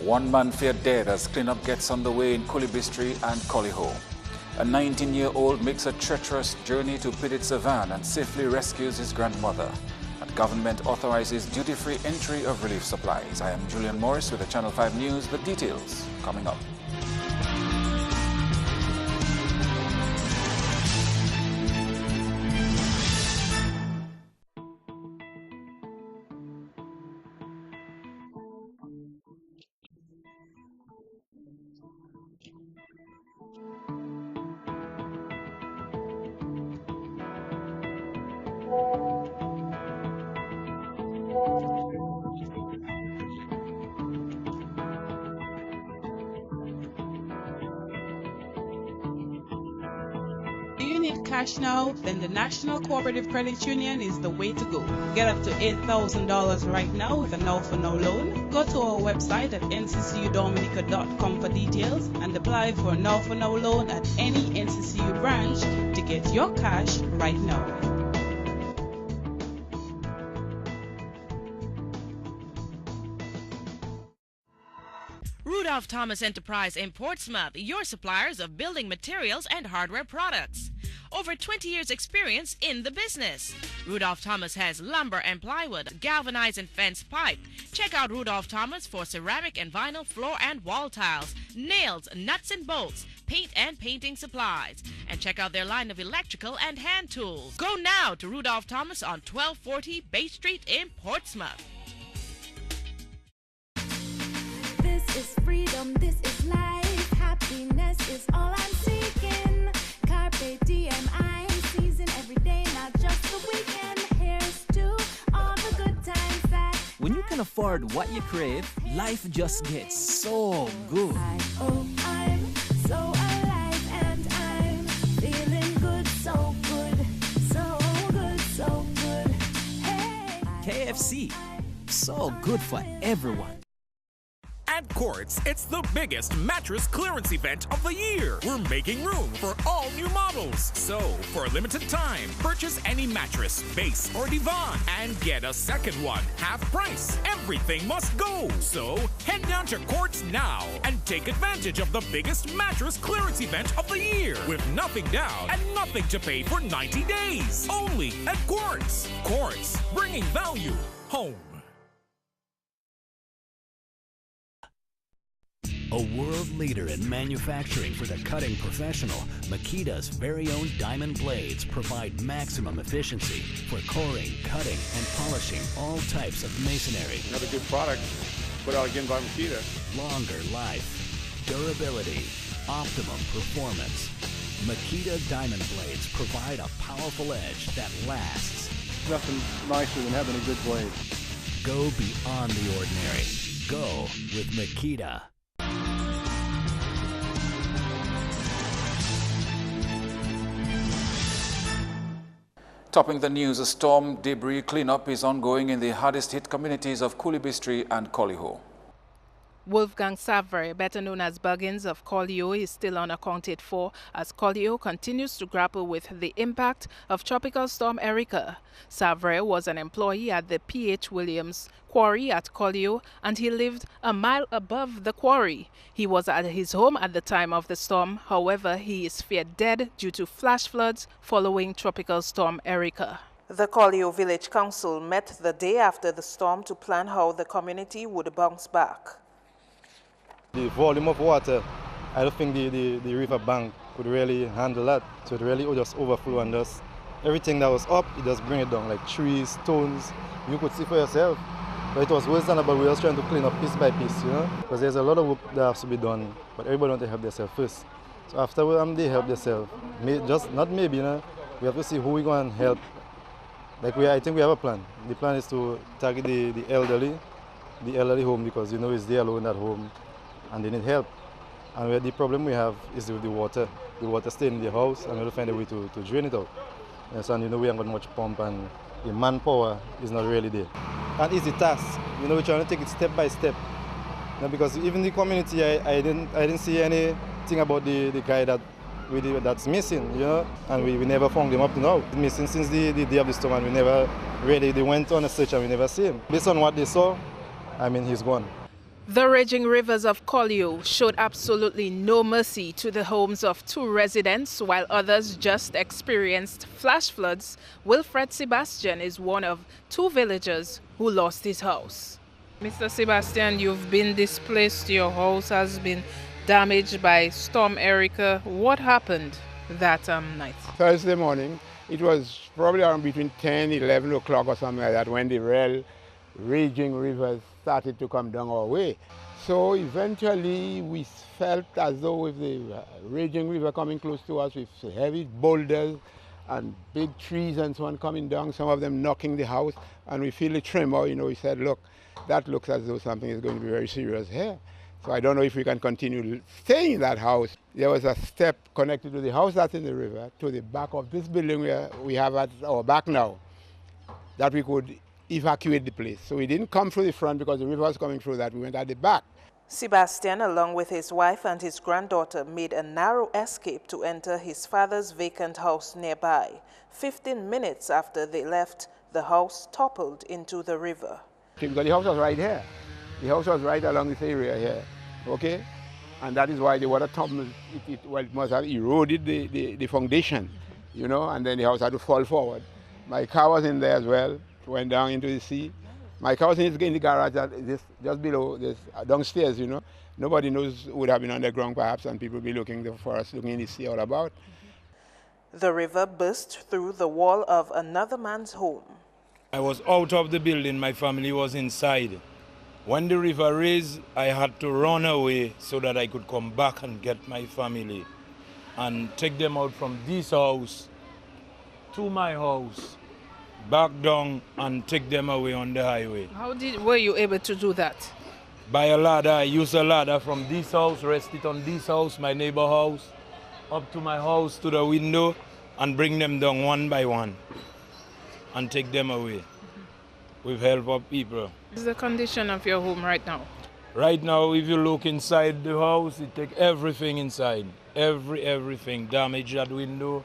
One man feared dead as cleanup gets underway in Coulibistrie and Colihaut. A 19-year-old makes a treacherous journey to Petit Savanne and safely rescues his grandmother. And government authorizes duty-free entry of relief supplies. I am Julian Morris with the Channel 5 News. The details coming up. Do you need cash now? Then the National Cooperative Credit Union is the way to go. Get up to $8,000 right now with a Now for Now loan. Go to our website at nccudominica.com for details and apply for a Now for Now loan at any NCCU branch to get your cash right now. Rudolph Thomas Enterprise in Portsmouth, your suppliers of building materials and hardware products. Over 20 years experience in the business. Rudolph Thomas has lumber and plywood, galvanized and fence pipe. Check out Rudolph Thomas for ceramic and vinyl floor and wall tiles, nails, nuts and bolts, paint and painting supplies. And check out their line of electrical and hand tools. Go now to Rudolph Thomas on 1240 Bay Street in Portsmouth. This is freedom, this is life, happiness is all I'm seeking. Carpe diem, I'm seizing every day, not just the weekend. Here's to all the good times that when you can afford what you crave, life just gets so good. I'm so alive and I'm feeling good, so good, so good, so good. Hey, KFC, so good for everyone. At Quartz, it's the biggest mattress clearance event of the year. We're making room for all new models. So, for a limited time, purchase any mattress, base, or divan, and get a second one, half price. Everything must go. So, head down to Quartz now and take advantage of the biggest mattress clearance event of the year with nothing down and nothing to pay for 90 days. Only at Quartz. Quartz, bringing value home. A world leader in manufacturing for the cutting professional, Makita's very own diamond blades provide maximum efficiency for coring, cutting, and polishing all types of masonry. Another good product put out again by Makita. Longer life, durability, optimum performance. Makita diamond blades provide a powerful edge that lasts. Nothing nicer than having a good blade. Go beyond the ordinary. Go with Makita. Topping the news, a storm debris cleanup is ongoing in the hardest hit communities of Coulibistrie and Colihaut. Wolfgang Savre, better known as Buggins of Colihaut, is still unaccounted for as Colihaut continues to grapple with the impact of Tropical Storm Erica. Savre was an employee at the P.H. Williams quarry at Colihaut and he lived a mile above the quarry. He was at his home at the time of the storm. However, he is feared dead due to flash floods following Tropical Storm Erica. The Colihaut Village Council met the day after the storm to plan how the community would bounce back. The volume of water, I don't think the river bank could really handle that. So it really would just overflow and just everything that was up, it just bring it down, like trees, stones. You could see for yourself. But it was worse than that, but we were just trying to clean up piece by piece, you know? Because there's a lot of work that has to be done, but everybody wants to help themselves first. So after they help themselves, just not maybe, you know, we have to see who we go and help. Like I think we have a plan. The plan is to target the elderly home, because you know it's there alone at home and they need help. And where the problem we have is with the water. The water staying in the house and we have to find a way to drain it out. Yes, and you know we haven't got much pump and the manpower is not really there. An easy task. You know, we're trying to take it step by step. You know, because even the community, I didn't see anything about the guy that's missing, you know, and we never found him up to now. He's missing since the day of the storm, and we never really, they went on a search and we never see him. Based on what they saw, I mean, he's gone. The raging rivers of Colihaut showed absolutely no mercy to the homes of 2 residents, while others just experienced flash floods. Wilfred Sebastian is one of 2 villagers who lost his house. Mr. Sebastian, you've been displaced. Your house has been damaged by Storm Erica. What happened that night? Thursday morning, it was probably around between 10, 11 o'clock or something like that when the real raging rivers started to come down our way. So eventually we felt as though with the raging river coming close to us with heavy boulders and big trees and so on coming down, some of them knocking the house, and we feel a tremor. You know, we said, look, that looks as though something is going to be very serious here. So I don't know if we can continue staying in that house. There was a step connected to the house that's in the river to the back of this building where we have at our back now, that we could evacuate the place. So we didn't come through the front because the river was coming through that. We went at the back. Sebastian, along with his wife and his granddaughter, made a narrow escape to enter his father's vacant house nearby. 15 minutes after they left, the house toppled into the river. Because the house was right here. The house was right along this area here, okay? And that is why the water tumbled, it must have eroded the foundation, you know, and then the house had to fall forward. My car was in there as well, went down into the sea. My car was in the garage just below, this, downstairs, you know. Nobody knows who would have been underground perhaps, and people would be looking for us, looking in the sea all about. The river burst through the wall of another man's home. I was out of the building, my family was inside. When the river raised, I had to run away so that I could come back and get my family and take them out from this house to my house, back down and take them away on the highway. Were you able to do that? By a ladder. I used a ladder from this house, rest it on this house, my neighbor house, up to my house, to the window, and bring them down one by one and take them away with help of people. What is the condition of your home right now? Right now, if you look inside the house, it takes everything inside. Everything. Damage that window,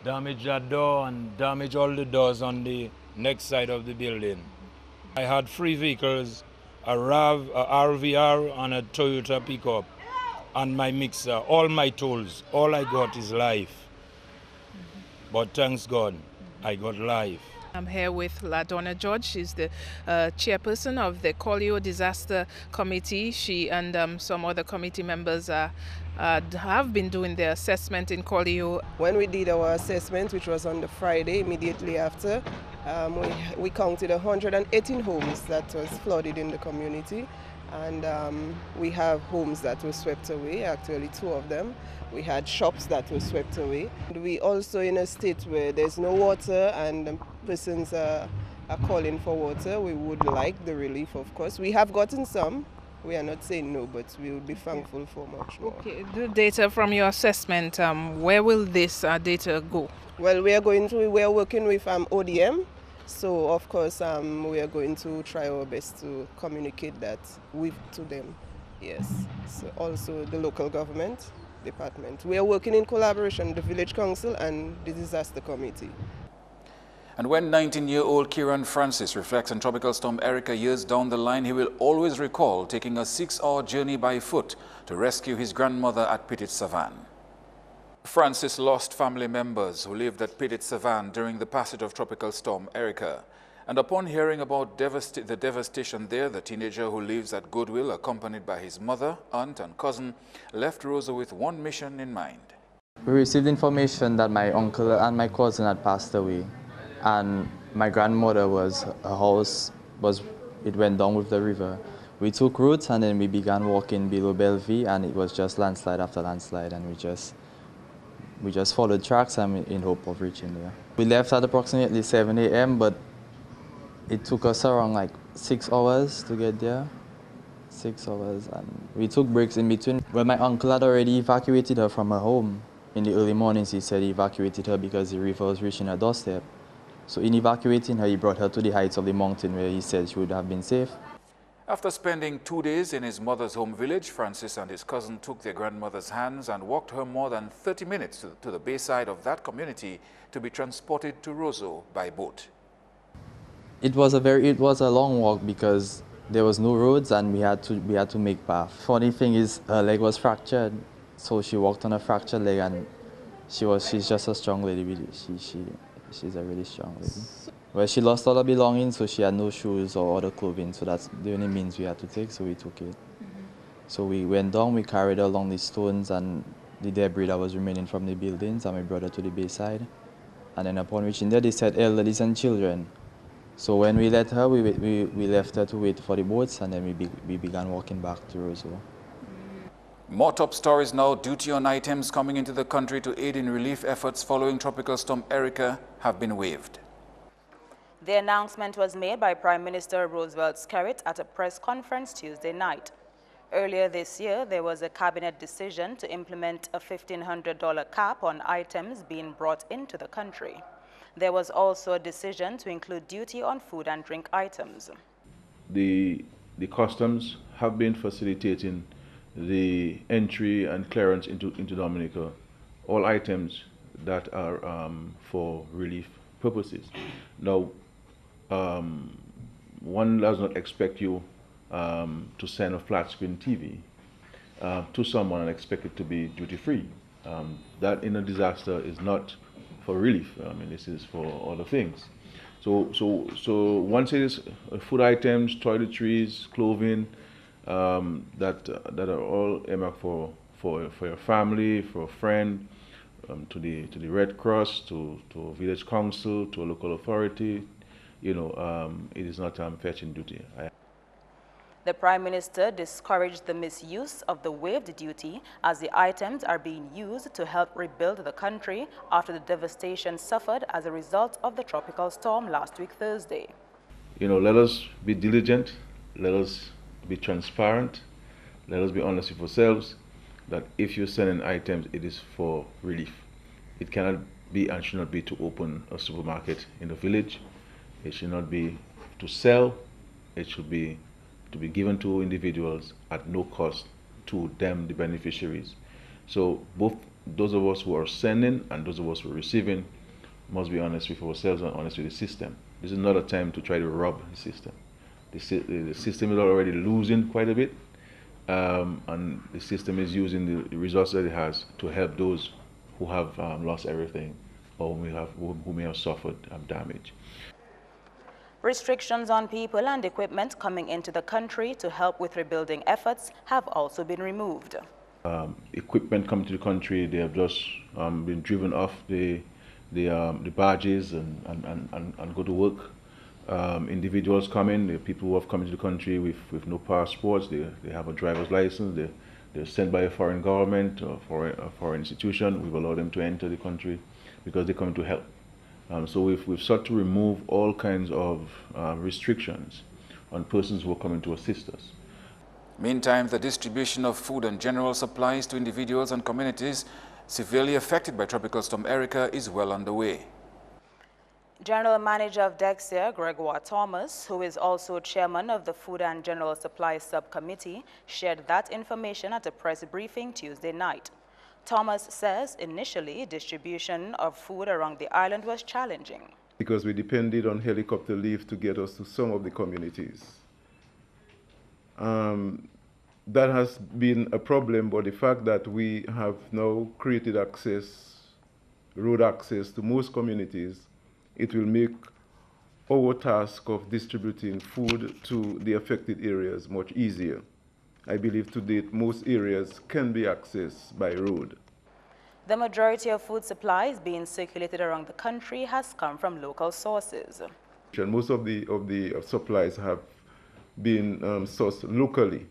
damage that door, and damage all the doors on the next side of the building. I had 3 vehicles, a RAV, a RVR, and a Toyota pickup, and my mixer, all my tools. All I got is life. But thanks God, I got life. I'm here with LaDonna George. She's the chairperson of the Colihaut Disaster Committee. She and some other committee members have been doing their assessment in Colihaut. When we did our assessment, which was on the Friday immediately after, we counted 118 homes that was flooded in the community. And we have homes that were swept away, actually 2 of them. We had shops that were swept away. We also in a state where there's no water and persons are calling for water. We would like the relief, of course. We have gotten some. We are not saying no, but we will be thankful for much more. Okay, the data from your assessment, where will this data go? Well, we are working with ODM. So, of course, we are going to try our best to communicate that to them. Yes. So also the local government department. We are working in collaboration with the village council and the disaster committee. And when 19-year-old Kieran Francis reflects on Tropical Storm Erica years down the line, he will always recall taking a 6-hour journey by foot to rescue his grandmother at Petit Savanne. Francis lost family members who lived at Petit Savanne during the passage of Tropical Storm Erica. And upon hearing about the devastation there, the teenager who lives at Goodwill, accompanied by his mother, aunt and cousin, left Rosa with one mission in mind. We received information that my uncle and my cousin had passed away, and my grandmother it went down with the river. We took routes and then we began walking below Bellevue, and it was just landslide after landslide, and we just followed tracks and in hope of reaching there. We left at approximately 7 a.m., but it took us around like 6 hours to get there. 6 hours, and we took breaks in between. Well, my uncle had already evacuated her from her home. In the early mornings, he said he evacuated her because the river was reaching her doorstep. So in evacuating her, he brought her to the heights of the mountain where he said she would have been safe. After spending 2 days in his mother's home village, Francis and his cousin took their grandmother's hands and walked her more than 30 minutes to the bayside of that community to be transported to Roseau by boat. It was a long walk because There was no roads and we had to make path. Funny thing is her leg was fractured, so she walked on a fractured leg, and she's just a strong lady. She's a really strong lady. Well, she lost all her belongings, so she had no shoes or other clothing, so that's the only means we had to take, so we took it. So we went down, we carried her along the stones and the debris that was remaining from the buildings, and we brought her to the bayside. And then upon reaching there, they said elderly and children. So when we let her, we left her to wait for the boats, and then we began walking back to Roseville. More top stories now. Duty on items coming into the country to aid in relief efforts following Tropical Storm Erica have been waived. The announcement was made by Prime Minister Roosevelt Skerrit at a press conference Tuesday night. Earlier this year, there was a cabinet decision to implement a $1,500 cap on items being brought into the country. There was also a decision to include duty on food and drink items. The customs have been facilitating the entry and clearance into Dominica, all items that are for relief purposes. Now, one does not expect you to send a flat screen TV to someone and expect it to be duty-free. That in a disaster is not for relief. I mean, this is for other things. So once it is food items, toiletries, clothing, that are all earmarked for your family, for a friend, to the Red Cross, to a village council, to a local authority, it is not fetching duty. The Prime Minister discouraged the misuse of the waived duty as the items are being used to help rebuild the country after the devastation suffered as a result of the tropical storm last week Thursday. Let us be diligent, let us be transparent, let us be honest with ourselves that if you're selling items, it is for relief. It cannot be and should not be to open a supermarket in the village. It should not be to sell. It should be to be given to individuals at no cost to them, the beneficiaries. So both those of us who are sending and those of us who are receiving must be honest with ourselves and honest with the system. This is not a time to try to rob the system. The system is already losing quite a bit, and the system is using the resources that it has to help those who have lost everything or who may have suffered damage. Restrictions on people and equipment coming into the country to help with rebuilding efforts have also been removed. Equipment coming to the country, they have just been driven off the barges and go to work. Individuals coming, the people who have come into the country with no passports, they have a driver's license, they're sent by a foreign government or a foreign institution. We've allowed them to enter the country because they come to help. So we've sought to remove all kinds of restrictions on persons who are coming to assist us. Meantime, the distribution of food and general supplies to individuals and communities severely affected by Tropical Storm Erica is well underway. General Manager of Dexia, Gregoire Thomas, who is also chairman of the Food and General Supplies Subcommittee, shared that information at a press briefing Tuesday night. Thomas says initially distribution of food around the island was challenging. Because we depended on helicopter lift to get us to some of the communities. That has been a problem, but the fact that we have now created road access to most communities, it will make our task of distributing food to the affected areas much easier. I believe to date most areas can be accessed by road. The majority of food supplies being circulated around the country has come from local sources. Most of the supplies have been sourced locally.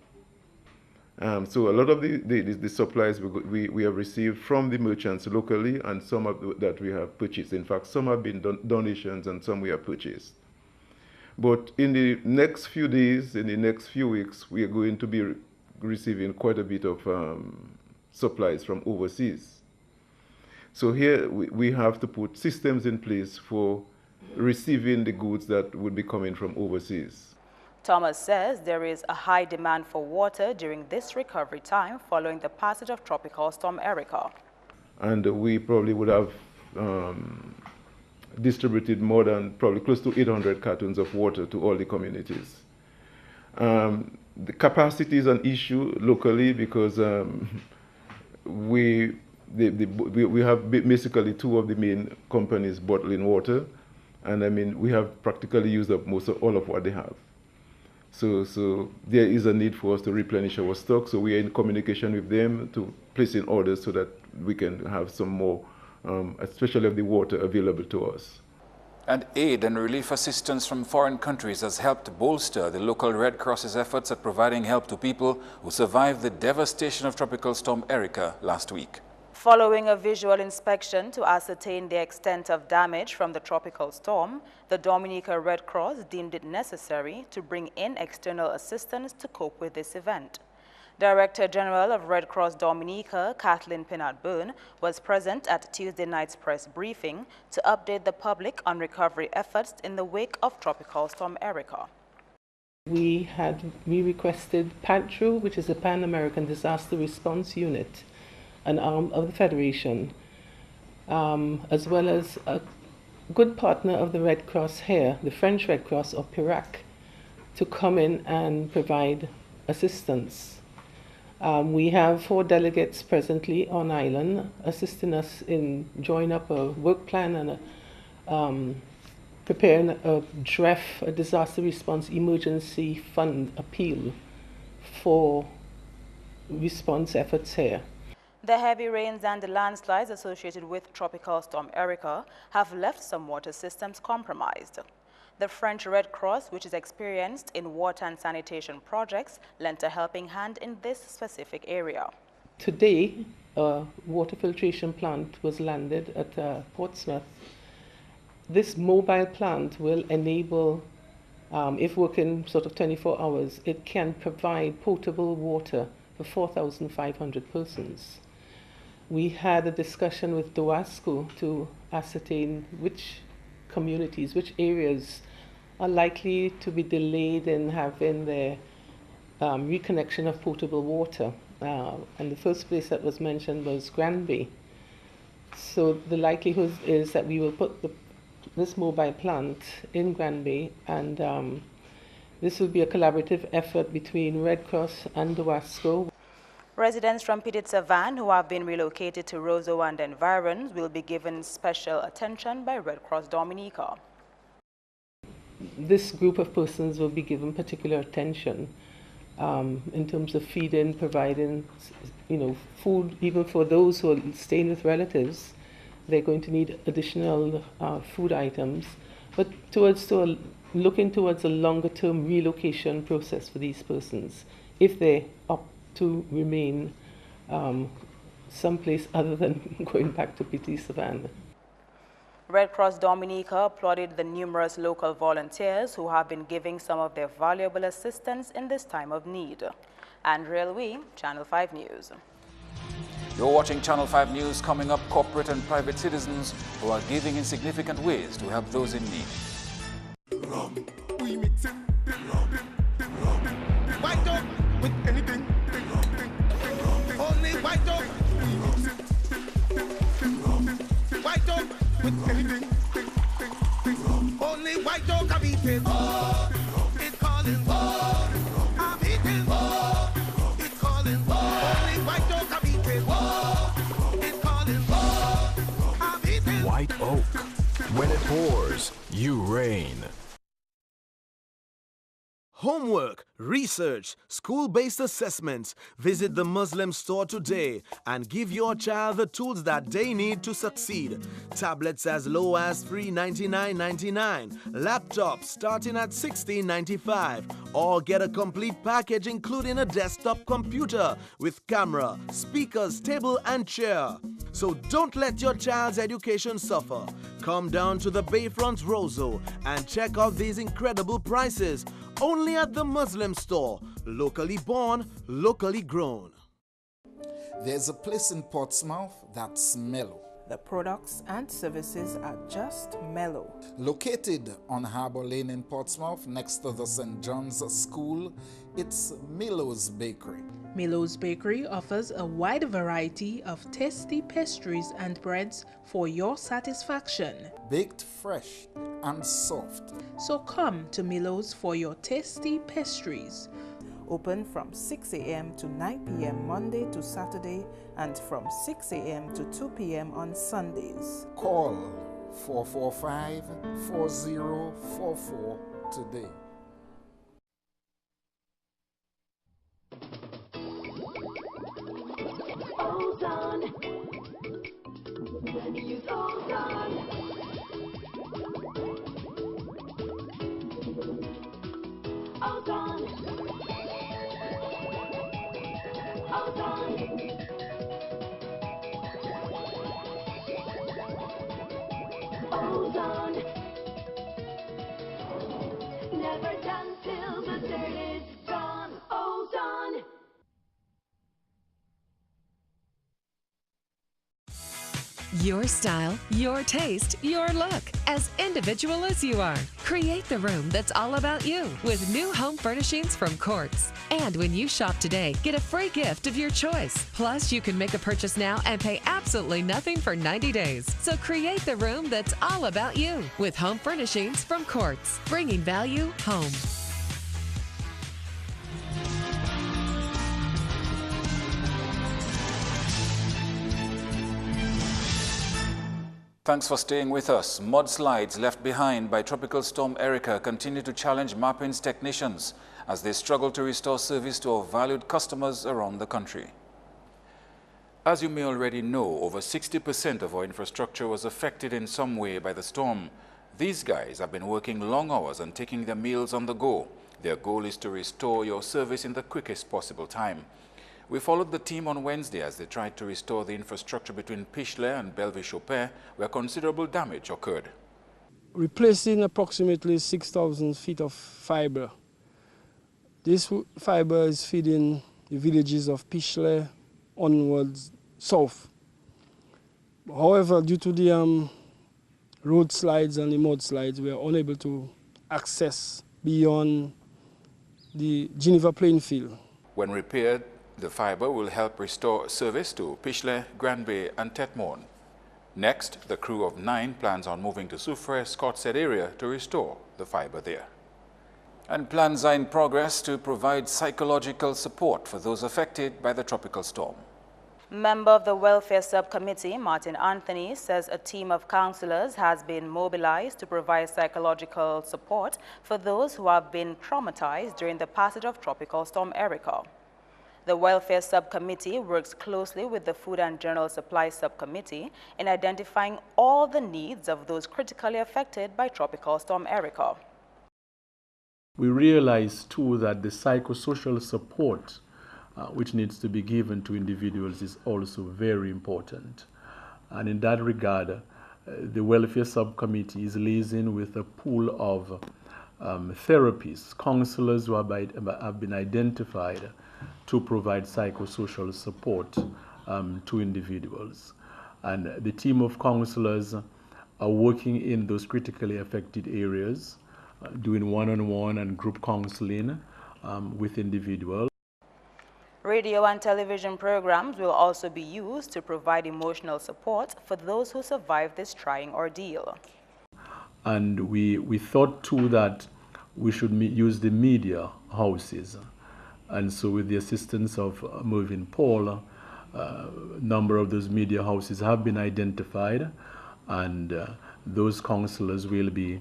So a lot of the supplies we have received from the merchants locally, and some of that we have purchased. In fact, some have been donations and some we have purchased. But in the next few days, in the next few weeks, we are going to be receiving quite a bit of supplies from overseas. So here we have to put systems in place for receiving the goods that would be coming from overseas. Thomas says there is a high demand for water during this recovery time following the passage of Tropical Storm Erica. And we probably would have distributed more than probably close to 800 cartons of water to all the communities. The capacity is an issue locally because we have basically two of the main companies bottling water, and I mean we have practically used up most of all of what they have. So there is a need for us to replenish our stock. So we are in communication with them to place in orders so that we can have some more, especially of the water available to us. And aid and relief assistance from foreign countries has helped bolster the local Red Cross's efforts at providing help to people who survived the devastation of Tropical Storm Erika last week. Following a visual inspection to ascertain the extent of damage from the tropical storm, the Dominica Red Cross deemed it necessary to bring in external assistance to cope with this event. Director General of Red Cross Dominica, Kathleen Pinard-Byrne, was present at Tuesday night's press briefing to update the public on recovery efforts in the wake of Tropical Storm Erika. We requested PANTRU, which is a Pan American Disaster Response Unit, an arm of the Federation, as well as a good partner of the Red Cross here, the French Red Cross of Pirac, to come in and provide assistance. We have 4 delegates presently on island assisting us in drawing up a work plan and preparing a draft, a disaster response emergency fund appeal for response efforts here. The heavy rains and the landslides associated with Tropical Storm Erika have left some water systems compromised. The French Red Cross, which is experienced in water and sanitation projects, lent a helping hand in this specific area. Today, a water filtration plant was landed at Portsmouth. This mobile plant will enable, if working sort of 24 hours, it can provide potable water for 4,500 persons. We had a discussion with DOASCO to ascertain which communities, which areas are likely to be delayed in having their reconnection of potable water. And the first place that was mentioned was Granby. So the likelihood is that we will put this mobile plant in Granby, and this will be a collaborative effort between Red Cross and DOASCO. Residents from Petit Savanne who have been relocated to Roseau and environs will be given special attention by Red Cross Dominica. This group of persons will be given particular attention in terms of feeding, providing, food, even for those who are staying with relatives. They're going to need additional food items, but looking towards a longer-term relocation process for these persons, if they opt to remain someplace other than going back to Petit Savanne. Red Cross Dominica applauded the numerous local volunteers who have been giving some of their valuable assistance in this time of need. Andrea Louis, Channel 5 News. You're watching Channel 5 News. Coming up, corporate and private citizens who are giving in significant ways to help those in need. White dog with anything. Only white dog. White dog with anything. Only white dog can beat it. It's calling. I'm eating. It's calling. Only white dog can beat it. It's calling. I'm eating. White oak. When it pours, you reign. Homework, research, school-based assessments. Visit the Muslim store today and give your child the tools that they need to succeed. Tablets as low as $399.99. Laptops starting at $16.95. Or get a complete package including a desktop computer with camera, speakers, table and chair. So don't let your child's education suffer. Come down to the Bayfront Roseau and check out these incredible prices. Only at the Muslim store. Locally born, locally grown. There's a place in Portsmouth that's mellow. The products and services are just mellow. Located on Harbour Lane in Portsmouth, next to the St. John's School, it's Milo's Bakery. Milo's Bakery offers a wide variety of tasty pastries and breads for your satisfaction. Baked fresh and soft. So come to Milo's for your tasty pastries. Open from 6 a.m. to 9 p.m. Monday to Saturday and from 6 a.m. to 2 p.m. on Sundays. Call 445-4044 today. Ozone. Use Ozone. Ozone. Ozone. Ozone. Never done till the dirt is gone. Ozone. Your style, your taste, your look, as individual as you are. Create the room that's all about you with new home furnishings from Quartz. And when you shop today, get a free gift of your choice. Plus, you can make a purchase now and pay absolutely nothing for 90 days. So create the room that's all about you with home furnishings from Quartz, bringing value home. Thanks for staying with us. Mudslides left behind by Tropical Storm Erica continue to challenge Marpin's technicians as they struggle to restore service to our valued customers around the country. As you may already know, over 60% of our infrastructure was affected in some way by the storm. These guys have been working long hours and taking their meals on the go. Their goal is to restore your service in the quickest possible time. We followed the team on Wednesday as they tried to restore the infrastructure between Pichelet and Belleville-Chopin, where considerable damage occurred. Replacing approximately 6,000 feet of fiber. This fiber is feeding the villages of Pichelet onwards south. However, due to the road slides and the mudslides, we are unable to access beyond the Geneva playing field. When repaired, the fiber will help restore service to Pichelet, Grand Bay and Tetmon. Next, the crew of 9 plans on moving to Soufrière, Scotshead area to restore the fiber there. And plans are in progress to provide psychological support for those affected by the tropical storm. Member of the Welfare Subcommittee, Martin Anthony, says a team of councillors has been mobilized to provide psychological support for those who have been traumatized during the passage of Tropical Storm Erica. The Welfare Subcommittee works closely with the Food and General Supply Subcommittee in identifying all the needs of those critically affected by Tropical Storm Erica. We realize too that the psychosocial support which needs to be given to individuals is also very important. And in that regard, the Welfare Subcommittee is liaising with a pool of therapists, counselors who have been identified to provide psychosocial support to individuals. And the team of counselors are working in those critically affected areas, doing one-on-one and group counseling with individuals. Radio and television programs will also be used to provide emotional support for those who survive this trying ordeal. And we thought too that we should use the media houses. And so with the assistance of Mervyn Paul, a number of those media houses have been identified, and those councillors will be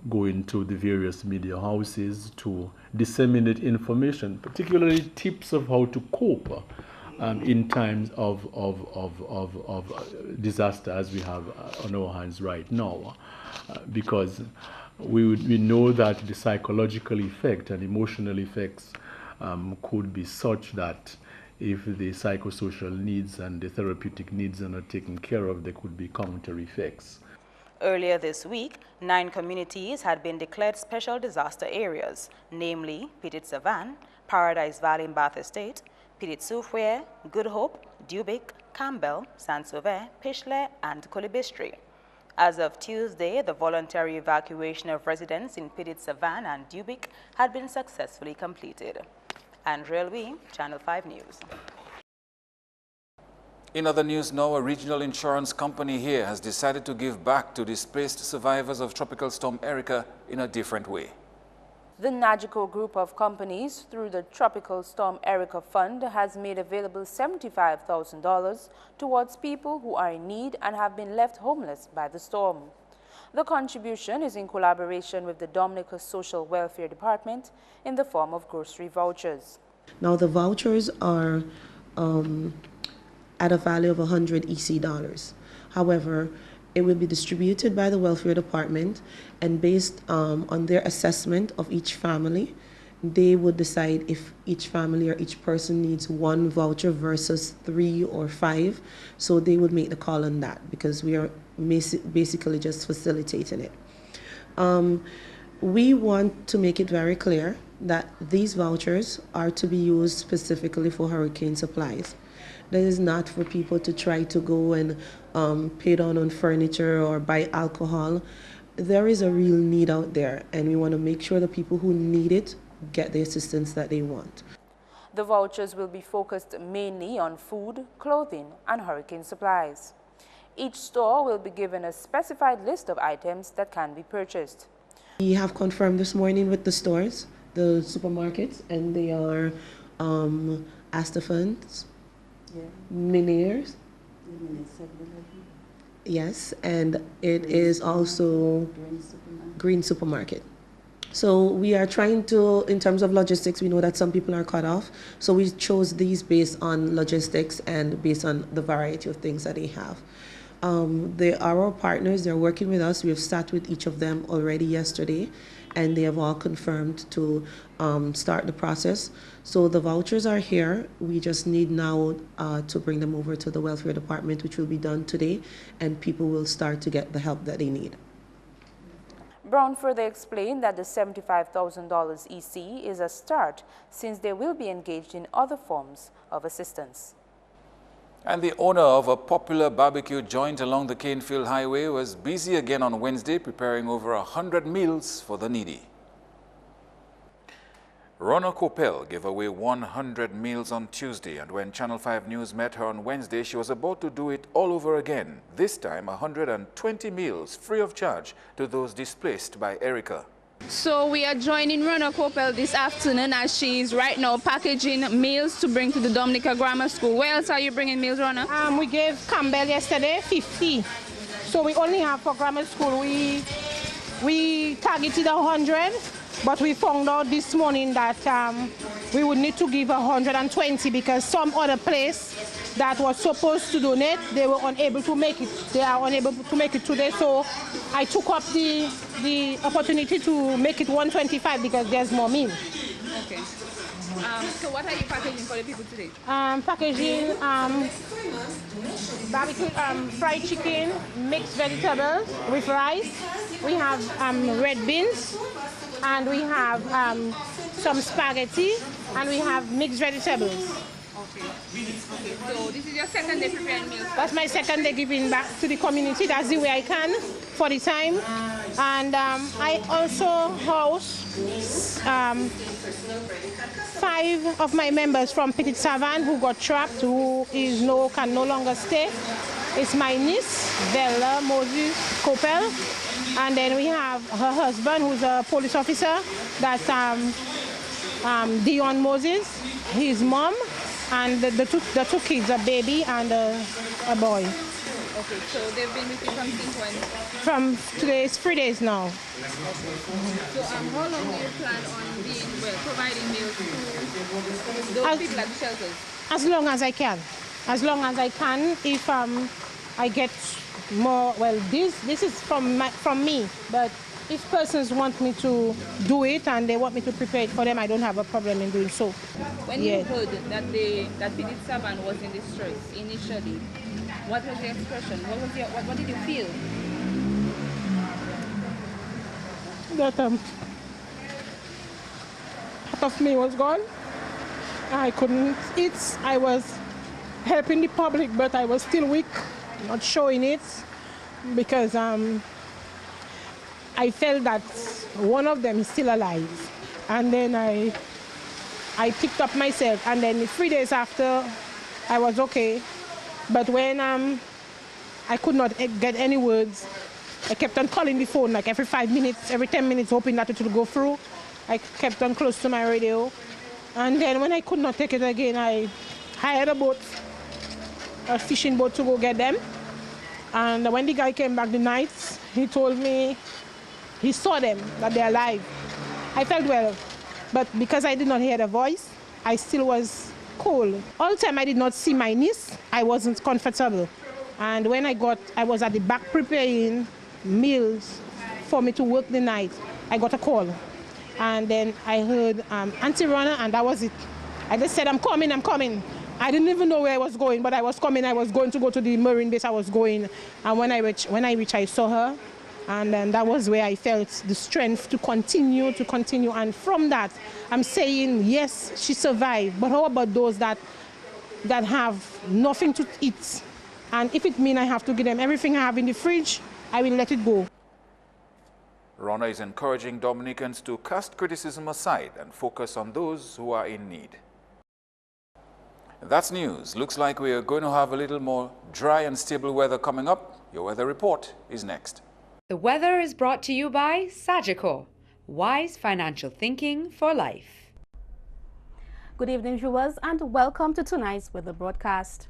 going to the various media houses to disseminate information, particularly tips of how to cope in times of disaster as we have on our hands right now. Because we know that the psychological effect and emotional effects could be such that if the psychosocial needs and the therapeutic needs are not taken care of, there could be counter effects. Earlier this week, 9 communities had been declared special disaster areas, namely Petit Savanne, Paradise Valley in Bath Estate, Petit Soufrière, Good Hope, Dubic, Campbell, Saint-Sauveur, Pichelet, and Coulibistrie. As of Tuesday, the voluntary evacuation of residents in Petit Savanne and Dubic had been successfully completed. Andrea Louis, Channel 5 News. In other news now, a regional insurance company here has decided to give back to displaced survivors of Tropical Storm Erika in a different way. The Nagico group of companies, through the Tropical Storm Erika Fund, has made available $75,000 towards people who are in need and have been left homeless by the storm. The contribution is in collaboration with the Dominica Social Welfare Department in the form of grocery vouchers. Now the vouchers are at a value of $100 EC. However, it will be distributed by the Welfare Department, and based on their assessment of each family, they would decide if each family or each person needs one voucher versus 3 or 5. So they would make the call on that, because we are basically just facilitating it. We want to make it very clear that these vouchers are to be used specifically for hurricane supplies. That is not for people to try to go and pay down on furniture or buy alcohol. There is a real need out there, and we want to make sure the people who need it get the assistance that they want. The vouchers will be focused mainly on food, clothing, and hurricane supplies. Each store will be given a specified list of items that can be purchased. We have confirmed this morning with the stores, the supermarkets, and they are Astafans, Miniers, yes, and it is also Green Supermarket. So we are trying to, in terms of logistics, we know that some people are cut off, so we chose these based on logistics and based on the variety of things that they have. They are our partners, they're working with us. We have sat with each of them already yesterday, and they have all confirmed to start the process. So the vouchers are here. We just need now to bring them over to the Welfare Department, which will be done today, and people will start to get the help that they need. Brown further explained that the $75,000 EC is a start, since they will be engaged in other forms of assistance. And the owner of a popular barbecue joint along the Canefield Highway was busy again on Wednesday, preparing over 100 meals for the needy. Rona Coppell gave away 100 meals on Tuesday, and when Channel 5 News met her on Wednesday, she was about to do it all over again. This time, 120 meals free of charge to those displaced by Erika. So we are joining Rona Coppell this afternoon, as she is right now packaging meals to bring to the Dominica Grammar School. Where else are you bringing meals, Rona? We gave Campbell yesterday 50. So we only have for grammar school. We targeted 100, but we found out this morning that we would need to give 120 because some other place that was supposed to donate, they were unable to make it. They are unable to make it today, so I took up the opportunity to make it 125 because there's more meal. Okay. So what are you packaging for the people today? Packaging barbecue, fried chicken, mixed vegetables with rice. We have red beans, and we have some spaghetti, and we have mixed vegetables. Okay. So this is your second day preparing meals? That's my second day giving back to the community. That's the way I can for the time. And I also house 5 of my members from Petit Savanne who got trapped, who can no longer stay. It's my niece, Bella Moses Coppell. And then we have her husband, who's a police officer. That's Dion Moses, his mom, and the two kids, a baby and a boy. Okay, so they've been with you from since when? From today, it's 3 days now. Okay. So how long do you plan on providing meals to those people at the shelters? As long as I can. As long as I can. If I get more, well, this is from me, but if persons want me to do it and they want me to prepare it for them, I don't have a problem in doing so. When you heard that Petit Savanne was in distress initially, what was your expression? What did you feel? That part of me was gone. I couldn't eat. I was helping the public, but I was still weak, not showing it, because I felt that one of them is still alive. And then I picked up myself, and then 3 days after I was okay, But when I could not get any words, I kept on calling the phone like every 5 minutes, every 10 minutes, hoping that it would go through. I kept on close to my radio. And then when I could not take it again, I hired a boat, a fishing boat, to go get them. And when the guy came back the night, he told me he saw them, that they're alive. I felt well, but because I did not hear the voice, I still was cold. All the time I did not see my niece, I wasn't comfortable. And when I was at the back preparing meals for me to work the night, I got a call. And then I heard Auntie Ronna, and that was it. I just said, I'm coming, I'm coming. I didn't even know where I was going, but I was coming. I was going to go to the Marine base I was going. And when I reached, I saw her. And then that was where I felt the strength to continue. And from that, I'm saying, yes, she survived. But how about those that have nothing to eat? And if it means I have to give them everything I have in the fridge, I will let it go. Ronna is encouraging Dominicans to cast criticism aside and focus on those who are in need. That's news. Looks like we are going to have a little more dry and stable weather coming up. Your weather report is next. The weather is brought to you by Sagicor, wise financial thinking for life. Good evening, viewers, and welcome to tonight's weather broadcast.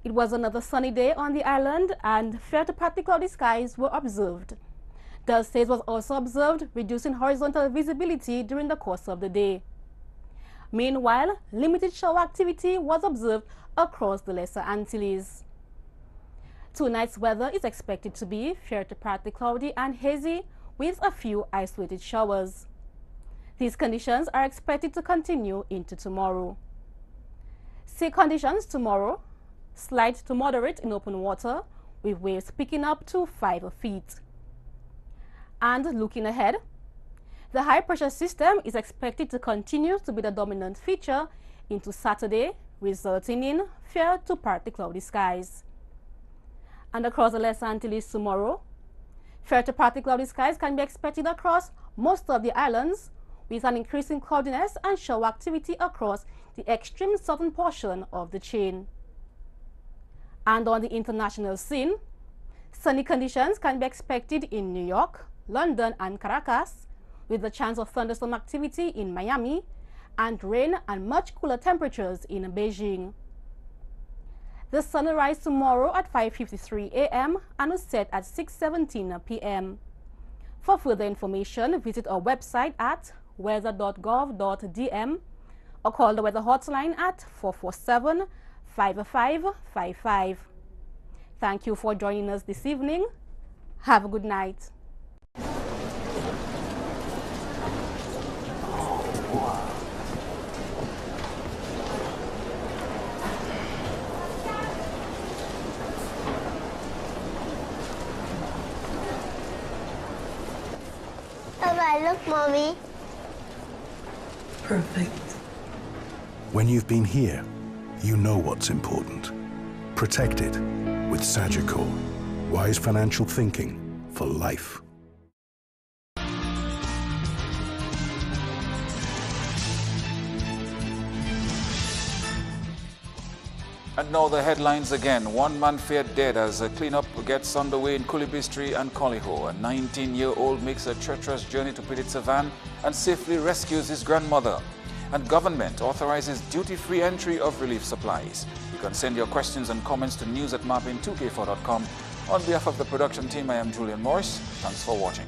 It was another sunny day on the island, and fair to partly cloudy skies were observed. Dust haze was also observed, reducing horizontal visibility during the course of the day. Meanwhile, limited shower activity was observed across the Lesser Antilles. Tonight's weather is expected to be fair to partly cloudy and hazy with a few isolated showers. These conditions are expected to continue into tomorrow. Sea conditions tomorrow: slight to moderate in open water, with waves picking up to 5 feet. And looking ahead, the high-pressure system is expected to continue to be the dominant feature into Saturday, resulting in fair to partly cloudy skies. And across the Lesser Antilles tomorrow, fair to partly cloudy skies can be expected across most of the islands, with an increase in cloudiness and shower activity across the extreme southern portion of the chain. And on the international scene, sunny conditions can be expected in New York, London, and Caracas, with the chance of thunderstorm activity in Miami, and rain and much cooler temperatures in Beijing. The sun will rise tomorrow at 5:53 a.m. and will set at 6:17 p.m. For further information, visit our website at weather.gov.dm or call the weather hotline at 447-5555. Thank you for joining us this evening. Have a good night. Look, Mommy. Perfect. When you've been here, you know what's important. Protect it with Sagicor. Wise financial thinking for life. And now the headlines again. One man feared dead as a cleanup gets underway in Coulibistrie and Colihaut. A 19-year-old makes a treacherous journey to Petit Savanne and safely rescues his grandmother. And government authorizes duty-free entry of relief supplies. You can send your questions and comments to news@marpin2k4.com. On behalf of the production team, I am Julian Morris. Thanks for watching.